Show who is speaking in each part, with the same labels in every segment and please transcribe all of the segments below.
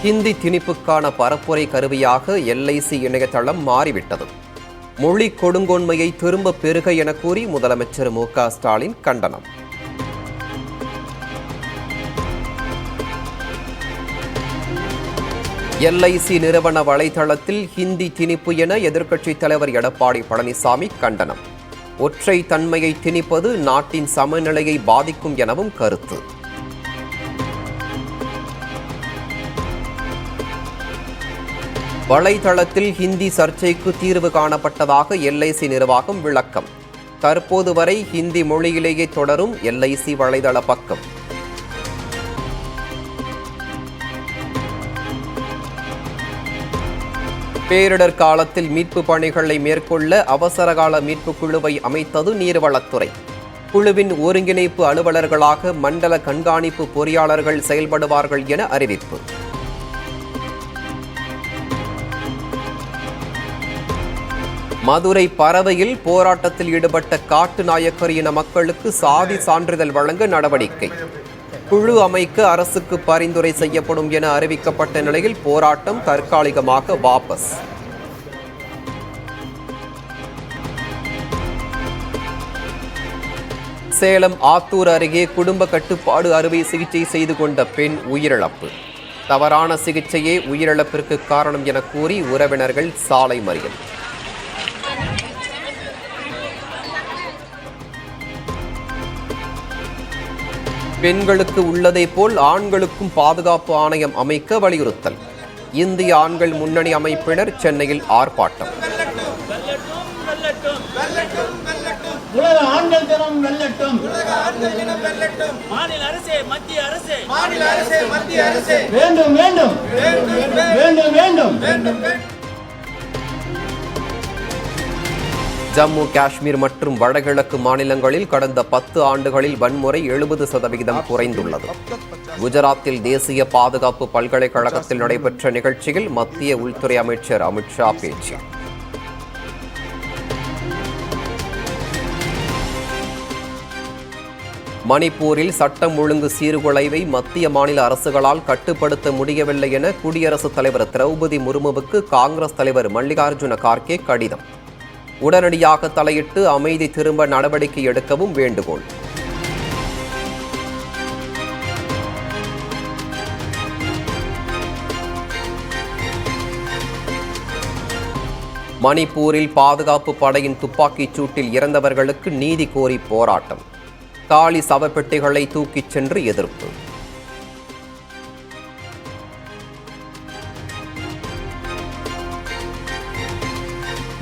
Speaker 1: ஹிந்தி திணிப்புக்கான பரப்புரை கருவியாக LIC இணையதளம் மாறிவிட்டது. மொழி கொடுங்கோன்மையை திரும்ப பெறுக என கூறி முதலமைச்சர் MK ஸ்டாலின் கண்டனம். LIC நிறுவன வலைதளத்தில் ஹிந்தி திணிப்பு என எதிர்க்கட்சித் தலைவர் எடப்பாடி பழனிசாமி கண்டனம். ஒற்றை தன்மையை திணிப்பது நாட்டின் சமநிலையை பாதிக்கும் எனவும் கருத்து. வலைதளத்தில் ஹிந்தி சர்ச்சைக்கு தீர்வு காணப்பட்டதாக LIC நிர்வாகம் விளக்கம். தற்போது வரை ஹிந்தி மொழியிலேயே தொடரும் LIC வலைதள பக்கம். பேரிடர் காலத்தில் மீட்பு பணிகளை மேற்கொள்ள அவசரகால மீட்பு குழுவை அமைத்தது நீர்வளத்துறை. குழுவின் ஒருங்கிணைப்பு அலுவலர்களாக மண்டல கண்காணிப்பு பொறியாளர்கள் செயல்படுவார்கள் என அறிவிப்பு. மதுரை பரவையில் போராட்டத்தில் ஈடுபட்ட காட்டு நாயக்கர் இன மக்களுக்கு சாதி சான்றிதழ் வழங்க நடவடிக்கை. குழு அமைக்க அரசுக்கு பரிந்துரை செய்யப்படும் என அறிவிக்கப்பட்ட நிலையில் போராட்டம் தற்காலிகமாக வாபஸ். சேலம் ஆத்தூர் அருகே குடும்ப கட்டுப்பாடு அறுவை சிகிச்சை செய்து கொண்ட பெண் உயிரிழப்பு. தவறான சிகிச்சையே உயிரிழப்பிற்கு காரணம் என கூறி உறவினர்கள் சாலை மறியல். பெண்களுக்கு உள்ளதை போல் ஆண்களுக்கும் பாதுகாப்பு ஆணையம் அமைக்க வலியுறுத்தல். இந்திய ஆண்கள் முன்னணி அமைப்பினர் சென்னையில் ஆர்ப்பாட்டம். ஜம்மு காஷ்மீர் மற்றும் வடகிழக்கு மாநிலங்களில் கடந்த 10 ஆண்டுகளில் வன்முறை 70% குறைந்துள்ளது. குஜராத்தில் தேசிய பாதுகாப்பு பல்கலைக்கழகத்தில் நடைபெற்ற நிகழ்ச்சியில் மத்திய உள்துறை அமைச்சர் அமித்ஷா பேச்சு. மணிப்பூரில் சட்டம் ஒழுங்கு சீர்குலைவை மத்திய மாநில அரசுகளால் கட்டுப்படுத்த முடியவில்லை என குடியரசுத் தலைவர் திரௌபதி முர்முவுக்கு காங்கிரஸ் தலைவர் மல்லிகார்ஜுன கார்கே கடிதம். உடனடியாக தலையிட்டு அமைதி திரும்ப நடவடிக்கை எடுக்கவும் வேண்டுகோள். மணிப்பூரில் பாதுகாப்பு படையின் துப்பாக்கிச் சூட்டில் இறந்தவர்களுக்கு நீதி கோரி போராட்டம். காலி சவப்பெட்டிகளை தூக்கிச் சென்று எதிர்ப்பு.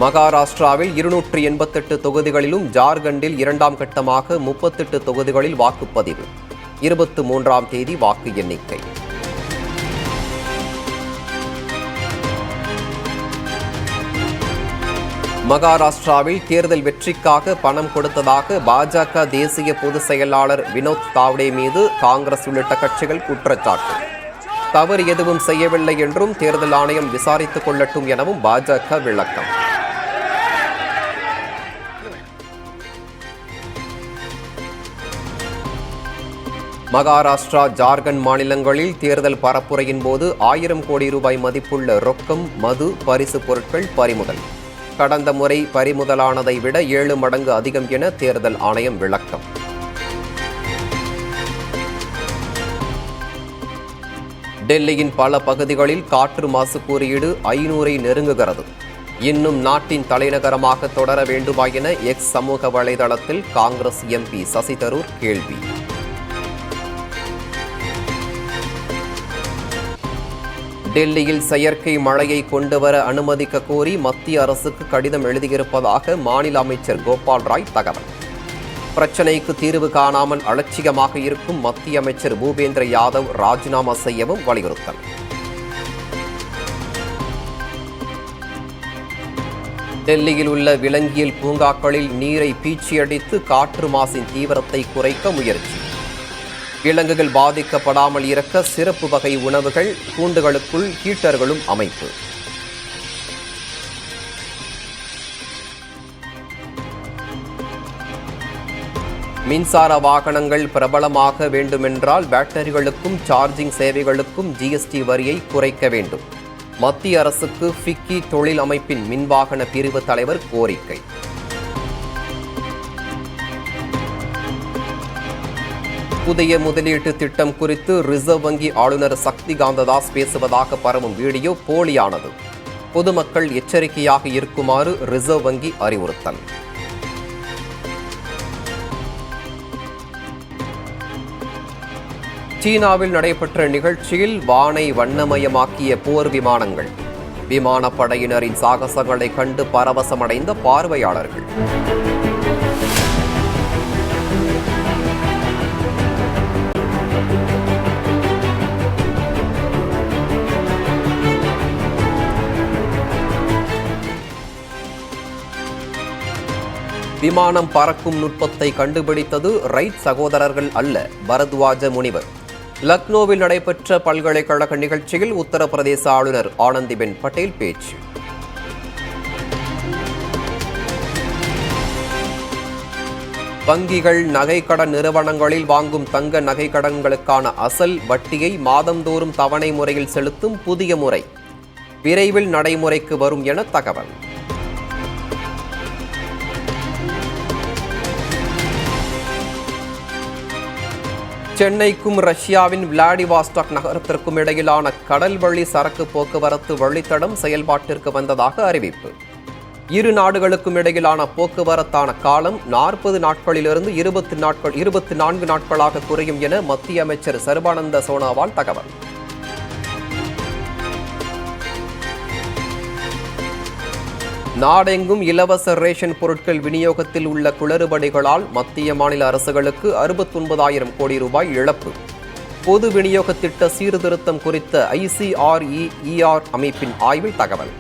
Speaker 1: மகாராஷ்டிராவில் 288 தொகுதிகளிலும் ஜார்க்கண்டில் 2ஆம் கட்டமாக 38 தொகுதிகளில் வாக்குப்பதிவு. 23ஆம் தேதி வாக்கு எண்ணிக்கை. மகாராஷ்டிராவில் தேர்தல் வெற்றிக்காக பணம் கொடுத்ததாக பாஜக தேசிய பொதுச் செயலாளர் வினோத் தாவ்டே மீது காங்கிரஸ் உள்ளிட்ட கட்சிகள் குற்றச்சாட்டு. தவறு எதுவும் செய்யவில்லை என்றும் தேர்தல் ஆணையம் விசாரித்துக் கொள்ளட்டும் எனவும் பாஜக விளக்கம். மகாராஷ்டிரா, ஜார்க்கண்ட் மாநிலங்களில் தேர்தல் பரப்புரையின் போது 1000 கோடி ரூபாய் மதிப்புள்ள ரொக்கம், மது, பரிசு பொருட்கள் பறிமுதல். கடந்த முறை பறிமுதலானதை விட 7 மடங்கு அதிகம் என தேர்தல் ஆணையம் விளக்கம். டெல்லியின் பல பகுதிகளில் காற்று மாசு குறியீடு 500ஐ நெருங்குகிறது. இன்னும் நாட்டின் தலைநகரமாக தொடர வேண்டுமா என எக்ஸ் சமூக வலைதளத்தில் காங்கிரஸ் MP சசி தரூர் கேள்வி. டெல்லியில் செயற்கை மழையை கொண்டுவர அனுமதிக்க கோரி மத்திய அரசுக்கு கடிதம் எழுதியிருப்பதாக மாநில அமைச்சர் கோபால் ராய் தகவல். பிரச்சினைக்கு தீர்வு காணாமல் அலட்சியமாக இருக்கும் மத்திய அமைச்சர் பூபேந்திர யாதவ் ராஜினாமா செய்யவும் வலியுறுத்தல். டெல்லியில் உள்ள விலங்கியல் பூங்காக்களில் நீரை பீச்சியடித்து காற்று மாசின் தீவிரத்தை குறைக்க முயற்சி. விலங்குகள் பாதிக்கப்படாமல் இருக்க சிறப்பு வகை உணவுகள், கூண்டுகளுக்குள் ஹீட்டர்களும் அமைப்பு. மின்சார வாகனங்கள் பிரபலமாக வேண்டுமென்றால் பேட்டரிகளுக்கும் சார்ஜிங் சேவைகளுக்கும் ஜிஎஸ்டி வரியை குறைக்க வேண்டும். மத்திய அரசுக்கு ஃபிக்கி தொழில் அமைப்பின் மின்வாகன பிரிவு தலைவர் கோரிக்கை. புதிய முதலீட்டு திட்டம் குறித்து ரிசர்வ் வங்கி ஆளுநர் சக்தி காந்ததாஸ் பேசுவதாக பரவும் வீடியோ போலியானது. பொதுமக்கள் எச்சரிக்கையாக இருக்குமாறு ரிசர்வ் வங்கி அறிவுறுத்தல். சீனாவில் நடைபெற்ற நிகழ்ச்சியில் வானை வண்ணமயமாக்கிய போர் விமானங்கள். விமானப்படையினரின் சாகசங்களை கண்டு பரவசமடைந்த பார்வையாளர்கள். விமானம் பறக்கும் நுட்பத்தை கண்டுபிடித்தது ரைட் சகோதரர்கள் அல்ல, பரத்வாஜ முனிவர். லக்னோவில் நடைபெற்ற பல்கலைக்கழக நிகழ்ச்சியில் உத்தரப்பிரதேச ஆளுநர் ஆனந்திபென் பட்டேல் பேச்சு. வங்கிகள் நகைக்கடன் நிறுவனங்களில் வாங்கும் தங்க நகைக்கடன்களுக்கான அசல் வட்டியை மாதந்தோறும் தவணை முறையில் செலுத்தும் புதிய முறை விரைவில் நடைமுறைக்கு வரும் என தகவல். சென்னைக்கும் ரஷ்யாவின் விளாடிவாஸ்டாக் நகரத்திற்கும் இடையிலான கடல் வழி சரக்கு போக்குவரத்து வழித்தடம் செயல்பாட்டிற்கு வந்ததாக அறிவிப்பு. இரு நாடுகளுக்கும் இடையிலான போக்குவரத்தான காலம் 40 நாட்களிலிருந்து 24 நாட்களாக குறையும் என மத்திய அமைச்சர் சர்பானந்த சோனோவால் தகவல். நாடெங்கும் இலவச ரேஷன் பொருட்கள் விநியோகத்தில் உள்ள குளறுபடிகளால் மத்திய மாநில அரசுகளுக்கு 69,000 கோடி ரூபாய் இழப்பு. பொது விநியோக திட்ட சீர்திருத்தம் குறித்த ICRER அமைப்பின் ஆய்வில் தகவல்.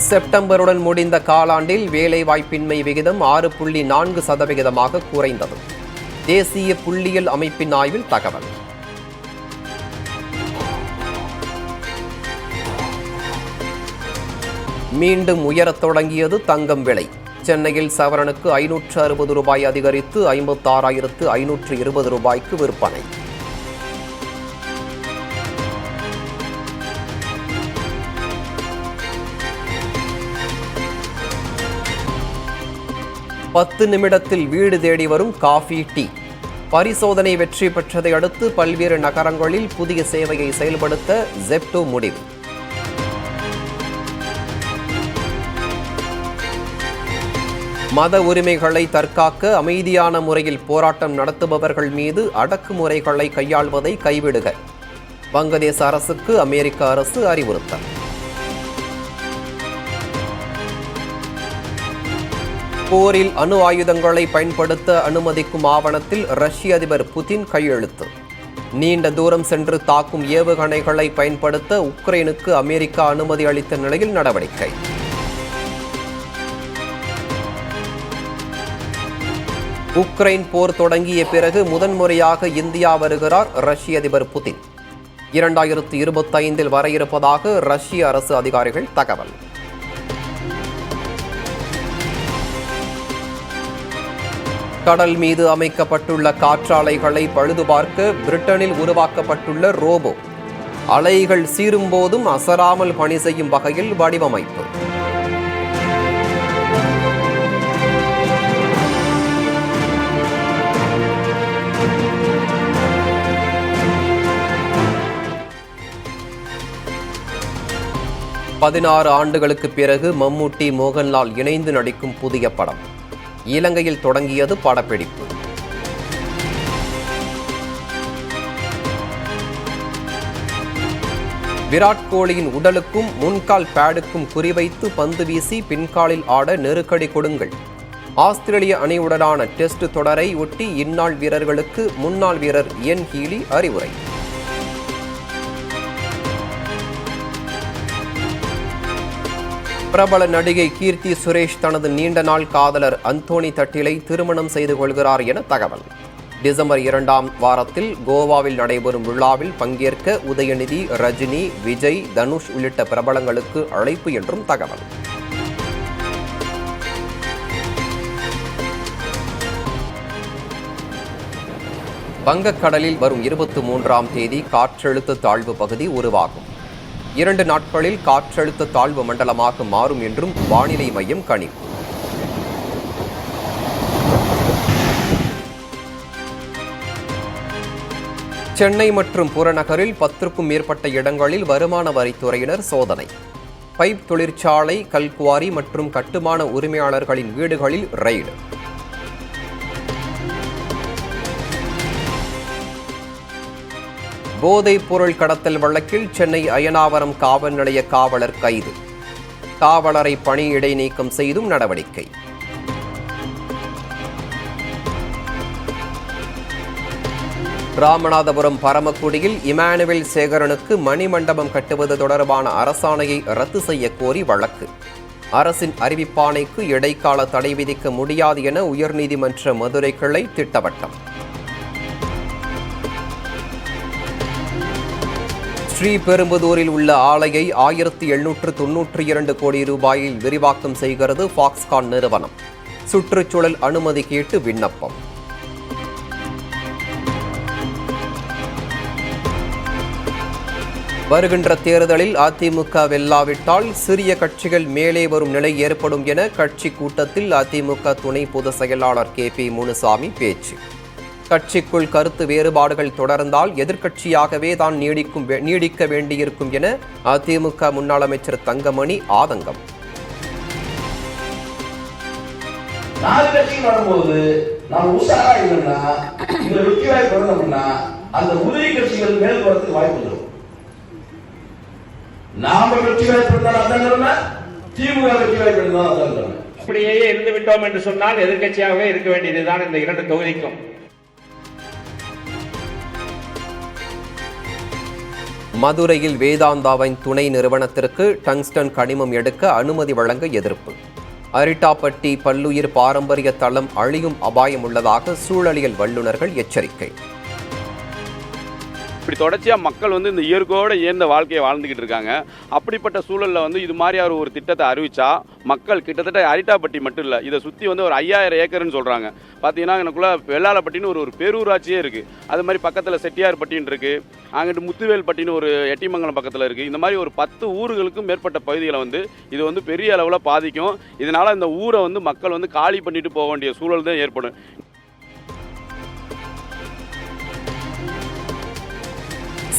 Speaker 1: செப்டம்பருடன் முடிந்த காலாண்டில் வேலைவாய்ப்பின்மை விகிதம் 6.4% குறைந்தது. தேசிய புள்ளியியல் அமைப்பின் ஆய்வில் தகவல். மீண்டும் உயரத் தொடங்கியது தங்கம் விலை. சென்னையில் சவரனுக்கு 560 ரூபாய் அதிகரித்து 56,520 ரூபாய்க்கு விற்பனை. பத்து நிமிடத்தில் வீடு தேடி வரும் காஃபி டீ. பரிசோதனை வெற்றி பெற்றதை அடுத்து பல்வேறு நகரங்களில் புதிய சேவையை செயல்படுத்த ஜெப்டோ முடிவு. மத உரிமைகளை தற்காக்க அமைதியான முறையில் போராட்டம் நடத்துபவர்கள் மீது அடக்குமுறைகளை கையாள்வதை கைவிடுக. வங்கதேச அரசுக்கு அமெரிக்க அரசு அறிவுறுத்தல். போரில் அணு ஆயுதங்களை பயன்படுத்த அனுமதிக்கும் ஆவணத்தில் ரஷ்ய அதிபர் புதின் கையெழுத்து. நீண்ட தூரம் சென்று தாக்கும் ஏவுகணைகளை பயன்படுத்த உக்ரைனுக்கு அமெரிக்கா அனுமதி அளித்த நிலையில் நடவடிக்கை. உக்ரைன் போர் தொடங்கிய பிறகு முதன்முறையாக இந்தியா வருகிறார் ரஷ்ய அதிபர் புதின். 2025 வர இருப்பதாக ரஷ்ய அரசு அதிகாரிகள் தகவல். கடல் மீது அமைக்கப்பட்டுள்ள காற்றாலைகளை பழுதுபார்க்க பிரிட்டனில் உருவாக்கப்பட்டுள்ள ரோபோ. அலைகள் சீரும் போதும் அசராமல் பணி செய்யும் வகையில் வடிவமைப்பு. பதினாறு ஆண்டுகளுக்கு பிறகு மம்முட்டி மோகன்லால் இணைந்து நடிக்கும் புதிய படம். இலங்கையில் தொடங்கியது படப்பிடிப்பு. விராட் கோலியின் உடலுக்கும் முன்கால் பேடுக்கும் குறிவைத்து பந்து வீசி பின்காலில் ஆட நெருக்கடி கொடுங்கள். ஆஸ்திரேலிய அணியுடனான டெஸ்ட் தொடரை ஒட்டி இந்நாள் வீரர்களுக்கு முன்னாள் வீரர் இயன் ஹீலி அறிவுரை. பிரபல நடிகை கீர்த்தி சுரேஷ் தனது நீண்ட நாள் காதலர் அந்தோனி தட்டிலை திருமணம் செய்து கொள்கிறார் என தகவல். டிசம்பர் 2ஆம் வாரத்தில் கோவாவில் நடைபெறும் விழாவில் பங்கேற்க உதயநிதி, ரஜினி, விஜய், தனுஷ் உள்ளிட்ட பிரபலங்களுக்கு அழைப்பு என்றும் தகவல். வங்கக்கடலில் வரும் 23ஆம் தேதி காற்றழுத்த தாழ்வு பகுதி உருவாகும். 2 நாட்களில் காற்றழுத்த தாழ்வு மண்டலமாக மாறும் என்றும் வானிலை மையம் கணிப்பு. சென்னை மற்றும் புறநகரில் 10க்கும் மேற்பட்ட இடங்களில் வருமான வரித்துறையினர் சோதனை. பைப் தொழிற்சாலை, கல்குவாரி மற்றும் கட்டுமான உரிமையாளர்களின் வீடுகளில் ரெய்டு. போதைப் பொருள் கடத்தல் வழக்கில் சென்னை அயனாவரம் காவல் நிலைய காவலர் கைது. காவலரை பணி இடைநீக்கம் செய்தும் நடவடிக்கை. ராமநாதபுரம் பரமக்குடியில் இமானுவேல் சேகரனுக்கு மணிமண்டபம் கட்டுவது தொடர்பான அரசாணையை ரத்து செய்ய கோரி வழக்கு. அரசின் அறிவிப்பாணைக்கு இடைக்கால தடை விதிக்க முடியாது என உயர்நீதிமன்ற மதுரை கிளை திட்டவட்டம். ஸ்ரீபெரும்புதூரில் உள்ள ஆலையை 1792 கோடி ரூபாயில் விரிவாக்கம் செய்கிறது ஃபாக்ஸ்கான் நிறுவனம். சுற்றுச்சூழல் அனுமதி கேட்டு விண்ணப்பம். வருகின்ற தேர்தலில் அதிமுக வெல்லாவிட்டால் சிறிய கட்சிகள் மேலே வரும் நிலை ஏற்படும் என கட்சி கூட்டத்தில் அதிமுக துணை பொதுச் செயலாளர் KP முனுசாமி பேச்சு. கட்சிக்குள் கருத்து வேறுபாடுகள் தொடர்ந்தால் எதிர்க்கட்சியாகவே தான் நீடிக்க வேண்டியிருக்கும் என அதிமுக முன்னாள் அமைச்சர் தங்கமணி ஆதங்கம்.
Speaker 2: 4 கட்சிகள் வரும்போது நாம் உஷாரா இல்லைன்னா இந்த வெற்றி வாய்ப்பு வரணும்னா அந்த உதவி கட்சிகள் மேல் வரதுக்கு வாய்ப்பு இருக்கும். நாம வெற்றி வாய்ப்பு இருந்தால் அதான் நிலைமை, திமுக வெற்றி வாய்ப்பு இருந்தால் அதான் நிலைமை.
Speaker 3: அப்படியே இருந்து விட்டோம் என்று சொன்னால் எதிர்க்கட்சியாகவே இருக்க வேண்டியதுதான் இந்த 2 தொகுதிக்கும்.
Speaker 1: மதுரையில் வேதாந்தாவின் துணை நிறுவனத்திற்கு டங்ஸ்டன் கனிமம் எடுக்க அனுமதி வழங்க எதிர்ப்பு. அரிட்டாப்பட்டி பல்லுயிர் பாரம்பரிய தளம் அழியும் அபாயம் உள்ளதாக சூழலியல் வல்லுநர்கள் எச்சரிக்கை.
Speaker 4: இப்படி தொடர்ச்சியாக மக்கள் இந்த இயற்கையோடு இயந்த வாழ்க்கையை வாழ்ந்துக்கிட்டு இருக்காங்க. அப்படிப்பட்ட சூழலில் இது மாதிரியான ஒரு திட்டத்தை அறிவிச்சா மக்கள் கிட்டத்தட்ட அரிட்டாப்பட்டி மட்டும் இல்லை, இதை சுற்றி ஒரு 5000 ஏக்கர்னு சொல்கிறாங்க. பார்த்தீங்கன்னா எனக்குள்ள வெள்ளாளப்பட்டின்னு ஒரு பேரூராட்சியே இருக்குது. அது மாதிரி பக்கத்தில் செட்டியார்பட்டின்னு இருக்குது, அங்கிட்டு முத்துவேல்பட்டின்னு ஒரு எட்டிமங்கலம் பக்கத்தில் இருக்குது. இந்த மாதிரி ஒரு 10 ஊர்களுக்கும் மேற்பட்ட பகுதிகளை இது பெரிய அளவில் பாதிக்கும். இதனால் இந்த ஊரை மக்கள் காலி பண்ணிட்டு போக வேண்டிய சூழல் தான் ஏற்படும்.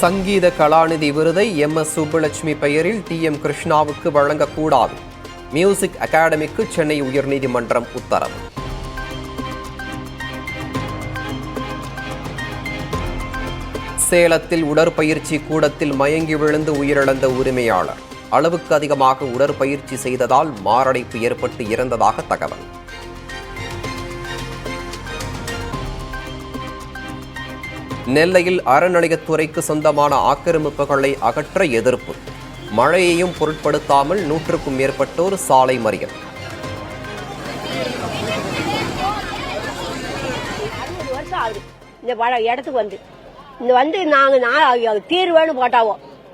Speaker 1: சங்கீத கலாநிதி விருதை MS சுப்புலட்சுமி பெயரில் TM கிருஷ்ணாவுக்கு வழங்கக்கூடாது. மியூசிக் அகாடமிக்கு சென்னை உயர்நீதிமன்றம் உத்தரவு. சேலத்தில் உடற்பயிற்சி கூடத்தில் மயங்கி விழுந்து உயிரிழந்த உரிமையாளர். அளவுக்கு அதிகமாக உடற்பயிற்சி செய்ததால் மாரடைப்பு ஏற்பட்டு இறந்ததாக தகவல். நெல்லையில் அறநிலையத்துறைக்கு சொந்தமான ஆக்கிரமிப்புகளை அகற்ற எதிர்ப்பு. மழையையும் பொருட்படுத்தாமல் 100க்கும் மேற்பட்டோர் சாலை மறியல்.
Speaker 5: இந்த இடத்துக்கு நாங்கள் தீர்வுன்னு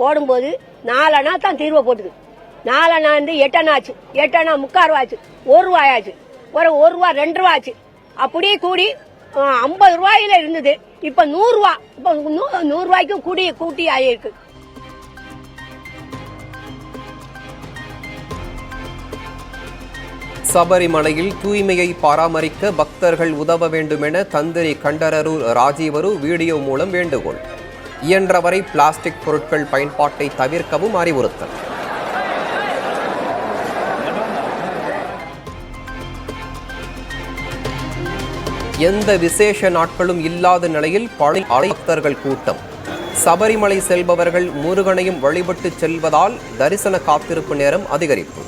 Speaker 5: போடும்போது 4 அணா தான் தீர்வை போட்டுது. 4 அணா 8 அணா ஆச்சு, 8 அணா 3/4 ரூபா ஆச்சு, 1 ரூபாய் ஆச்சு, ஒரு 1 ரூபா 2 ரூபா ஆச்சு. அப்படியே கூடி 50 ரூபாயில இருந்தது, இப்ப 100 ரூபா. இப்ப 100 ரூபாய்க்கும் கூட்டி ஆயிருக்கு.
Speaker 1: சபரிமலையில் தூய்மையை பராமரிக்க பக்தர்கள் உதவ வேண்டும் என தந்திரி கண்டரரூர் ராஜீவரு வீடியோ மூலம் வேண்டுகோள். இயன்றவரை பிளாஸ்டிக் பொருட்கள் பயன்பாட்டை தவிர்க்கவும் அறிவுறுத்தல். எந்த விசேஷ நாட்களும் இல்லாத நிலையில் பல பக்தர்கள் கூட்டம். சபரிமலை செல்பவர்கள் முருகனையும் வழிபட்டு செல்வதால் தரிசன காத்திருப்பு நேரம் அதிகரிப்பு.